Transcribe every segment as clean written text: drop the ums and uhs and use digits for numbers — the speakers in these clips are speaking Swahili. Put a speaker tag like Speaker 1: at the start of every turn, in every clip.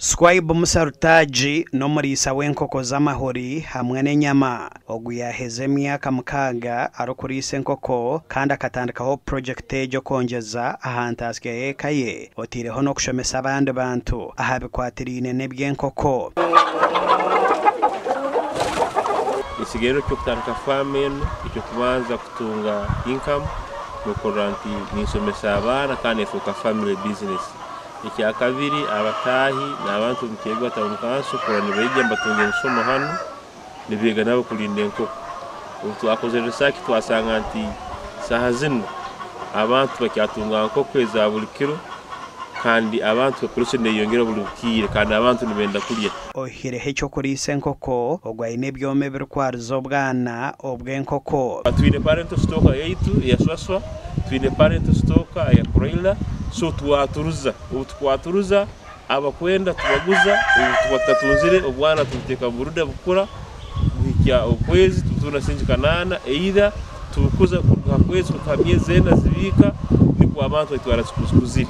Speaker 1: Squaibu Musarutaji no murisa w'enkoko z'amahuri hamwe n'enyama ogu yaheze emyaka mukaga arukurisa enkoko kandi akatandikaho project ejo kongeza ahantu asigaye ekaye otireho no kushomesa abandi bantu aha bikwatiriine n'eby'enkoko.
Speaker 2: Isigero cyo kutandika farming icyo kubanza kutunga income nokora nti nisomesa abana kandi efuka family business. Icya kabiri abatahi n'abantu mukego atamukanso kurani beje mbatunge nsomo hano nibiga nabo kulinda enkoko. Utu akoze research twasanga nti sahazino abantu bakyatunga enkoko eza buli kilo kandi abantu bakurusha ndeyongera buli bukire kandi abantu nibenda kulya.
Speaker 1: Ohireho cyo kurisa enkoko ogwaine byome birkwariza obwana obw'enkoko.
Speaker 2: Twine parent stock yaitu ya swaswa, twine parent stock ya Kroila, so twaturuza abakwenda tubaguza tubatatunzire obwana tubiteka buruda bukura bihikya okwezi tutuna sinji kanana either tukuza kwa kwezi ukamyeze na zibika ni kwa abantu itwara sikuziri.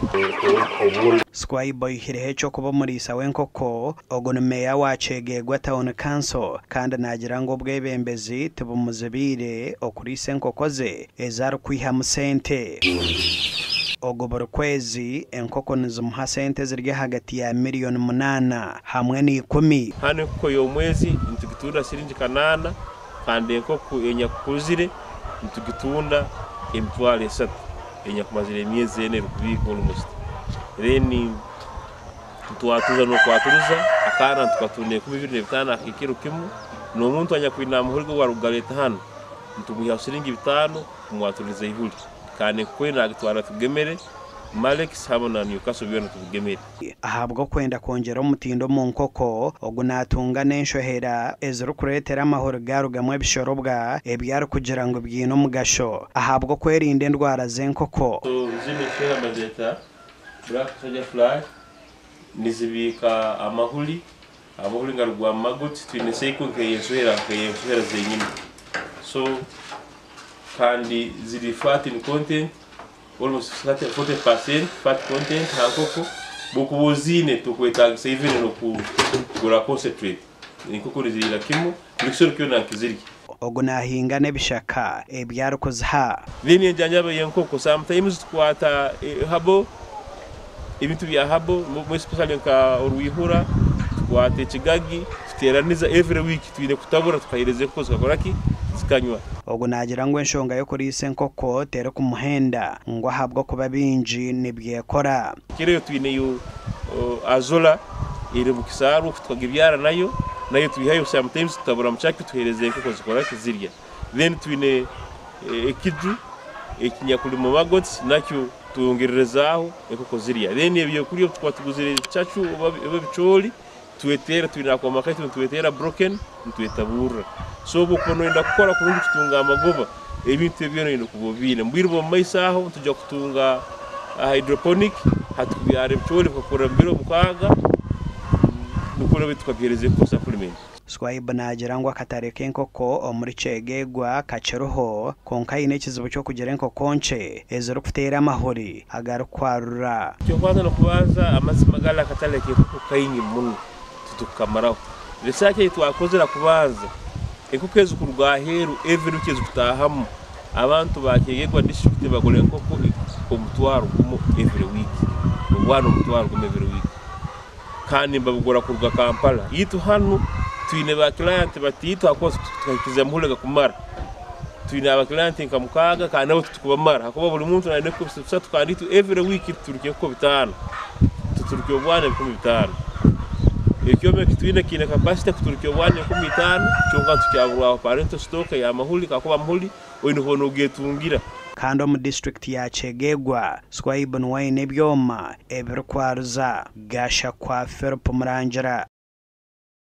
Speaker 1: Squaibu ihireho cyo kuba murisa w'enkoko ogo meya wacegegwa town council kandi nagira ngo bwebembezi tubumuzibire okurisa enkoko ze ezari kwiha musente. Ogo buri kwezi enkoko nizumuha sente ziri hagati ya miliyoni 8 hamwe n'10.
Speaker 2: Hano ko yo mwezi ntugitunda sirinji kanana kandi enkoko enyakuzire ntugitunda emitwale 3 enyakumazire emyezi 4 kubika almost. Reni twatuza no kwaturuza akana tukatune 15 akikiro kimu no muntu anyakwina muhurgo warugaleta hano ntuguha siringi 5 kumwaturiza ihuri kandi kwena agitwara tugemere Malex habona Newcastle byona tugemere.
Speaker 1: Ahabwo kwenda kongera umutindo mu nkoko ogunatunga n'enshohera ezuru kuretera amahoro garugamwe bishorobwa ebyaro kugira ngo byino mugasho ahabwo kwerinda ndwara z'enkoko.
Speaker 2: Zine shera bazeta black soldier fly nizibika amahuli ngarugwa magot twine seiko nkeyesohera zenyine so kandi ziri fat in content almost 40% fat content hankoko bukubuzine tukweta saving no kugura concentrate inkoko zirira kimu bikisoro kyo nankiziriki
Speaker 1: ogunahinga nebishaka ebyaro kuzha
Speaker 2: bini njanyaba yenkoko sometimes twata habo ibintu bya habo mu especially nka urwihura twate kigagi tuteraniza every week twine kutabura tukayireze ko zikakoraki zikanywa.
Speaker 1: Ogo nagira ngo enshonga yo kurisa enkoko tere ku muhenda ngo ahabwo kuba binji nibyekora
Speaker 2: kireyo twine yo azola ire bukisaru tukagibyara nayo twihayo sometimes tutabura mchaki tuhereze enkoko zikoraki zirya then twine ekiju ekinyakuli mu magots nakyo tuongerezaho enkoko zirya then ebyo kuriyo twatuguzire chachu babicoli tuwetera twinakwa makati tuwetera broken tuwetabura so bukono enda gukora kurundi kutunga amagoba ebintu byone ndo kubobine mbirbo maisaho tujya kutunga hydroponic hatubyare bicoli bakora mbiro bukaga nukora bitukabireze ku supplement.
Speaker 1: Squaibu nagira ngo akatareke enkoko omuri cegegwa kaceruho konkaine kizibu cyo kugira enkoko nce ezero kutera amahuri agarukwarura
Speaker 2: cyo kwanza no kubaza amazimagala kataleke enkoko kayingi muno tutukamaraho research twakozera kubaza enkoko ezikurwa heru every week ezikutahamu abantu bakegegwa district bagole enkoko omutwaro kumo every week obwana omutwaro kumo every week kandi mbabugora kurwa Kampala yitu hano twine ba client batito akoze tukakiza muhulega kumara twine aba client nkamukaga kandi abo tukubamara hakuba buri muntu na neko bisa tukanditu every week turukiye ko bitano tuturukiye obwana 15 ekyome kitwine kine capacity kuturukiye obwana 15 cyonga tukyabura parent stock ya mahuli kakuba mahuli oyino hono getungira
Speaker 1: kandi mu district ya Chegegwa Squaibu nwaine byoma ebirukwaruza gasha kwa Philip Murangira.